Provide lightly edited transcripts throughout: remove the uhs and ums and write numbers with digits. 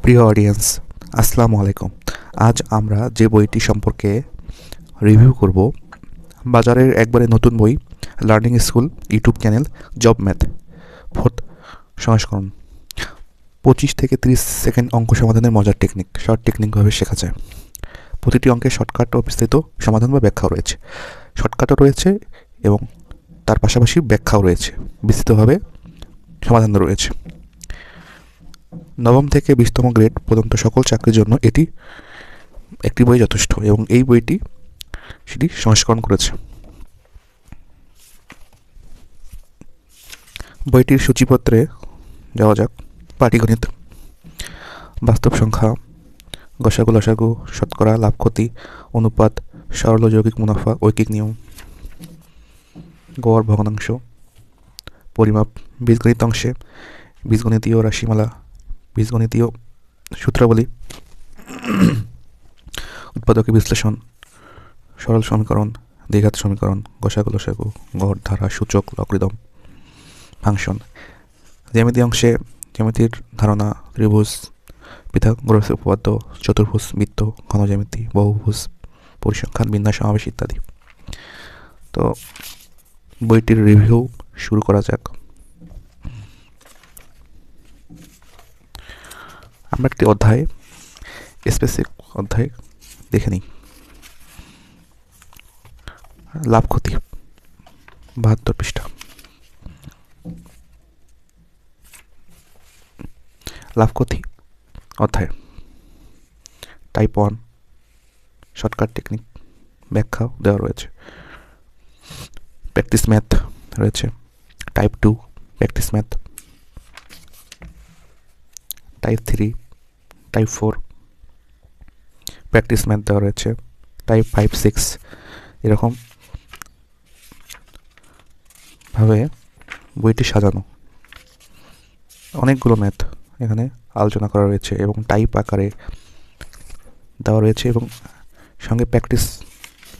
প্রিয় অডিয়েন্স, আসসালামু আলাইকুম। আজ আমরা যে বইটি সম্পর্কে রিভিউ করব, বাজারের একবারে নতুন বই, learning school YouTube channel job math 4th সংস্করণ। 25 থেকে 30 সেকেন্ড অঙ্ক সমাধানের মজার টেকনিক, শর্ট টেকনিকভাবে শেখা যায়। প্রতিটি অঙ্কে শর্টকাট ও বিস্তৃত সমাধান বা ব্যাখ্যাও রয়েছে। শর্টকাটও রয়েছে এবং তার পাশাপাশি ব্যাখ্যাও রয়েছে, বিস্তৃতভাবে সমাধানও রয়েছে। নবম থেকে 20তম গ্রেড পর্যন্ত সকল চাকরির জন্য এটি একটি বই যথেষ্ট, এবং এই বইটি সেটি সংস্করণ করেছে। বইটির সূচিপত্রে যাওয়া যাক। পাটিগণিত, বাস্তব সংখ্যা, গসাগু লসাগু, শতকরা, লাভ ক্ষতি, অনুপাত, সরল যৌগিক মুনাফা, ঐকিক নিয়ম, গড়, ভগ্নাংশ, পরিমাপ, বীজগণিত অংশে বীজগণিতীয় রাশিমালা, বীজগণিতীয় সূত্রাবলী, উৎপাদকে বিশ্লেষণ, সরল সমীকরণ, দ্বিঘাত সমীকরণ, গসাগু লসাগু, গড়, ধারা, সূচক, লগারিদম, ফাংশন। জ্যামিতি অংশে জ্যামিতির ধারণা, ত্রিভুজ, পিথাগোরাস উপপাদ্য, চতুর্ভুজ, বৃত্ত, ঘনজ্যামিতি, বহুভুজ, পরিসংখ্যান, বিন্যাস, সমাবেশ ইত্যাদি। তো বইটির রিভিউ শুরু করা যাক। আমরা একটি অধ্যায়, স্পেসিফিক অধ্যায় দেখে নিই। লাভ ক্ষতি, 72 পৃষ্ঠা। লাভ ক্ষতি অধ্যায়, টাইপ 1 শর্টকাট টেকনিক, ব্যাখ্যা দেওয়া রয়েছে। প্র্যাকটিস ম্যাথ রয়েছে, type 2 practice math, type 3, type 4 practice math দেওয়া রয়েছে, টাইপ 5, 6 এরকম ভাবে বইটি সাজানো। অনেকগুলো ম্যাথ এখানে আলোচনা করা রয়েছে এবং টাইপ আকারে দেওয়া রয়েছে, এবং সঙ্গে প্র্যাকটিস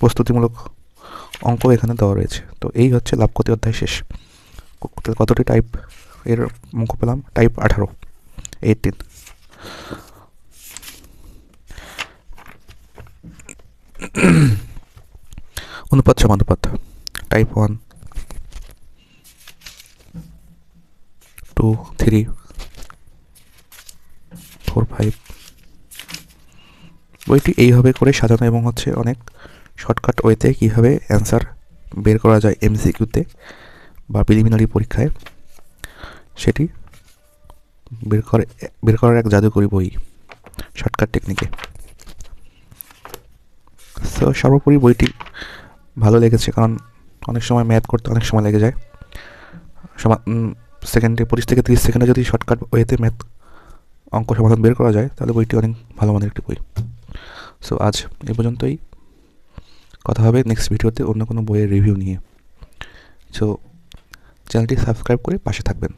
প্রস্তুতিমূলক অঙ্ক এখানে দেওয়া রয়েছে। তো এই হচ্ছে লাভ ক্ষতি অধ্যায় শেষ। কতটি টাইপ এর অঙ্ক পেলাম? টাইপ 18, 18। অনুপাত সমানুপাত, টাইপ 1, 2, 3, 4, 5। বইটি এইভাবে করে সাজানো এবং হচ্ছে অনেক শর্টকাট ওয়েতে কীভাবে অ্যান্সার বের করা যায় এমসিকিউতে বা প্রিলিমিনারি পরীক্ষায়, সেটি বের করার এক জাদুকরী বই, শর্টকাট টেকনিকে। তো সর্বোপরি বইটি ভালো লেগেছে, কারণ অনেক সময় ম্যাথ করতে অনেক সময় লেগে যায়। সেকেন্ডে 25 থেকে 30 সেকেন্ডে যদি শর্টকাট ওয়েতে ম্যাথ অঙ্ক সমাধান বের করা যায়, তাহলে বইটি অনেক ভালো মানের একটি বই। সো আজ এ পর্যন্তই। কথা হবে নেক্সট ভিডিওতে অন্য কোনো বইয়ের রিভিউ নিয়ে। সো চ্যানেলটি সাবস্ক্রাইব করে পাশে থাকবেন।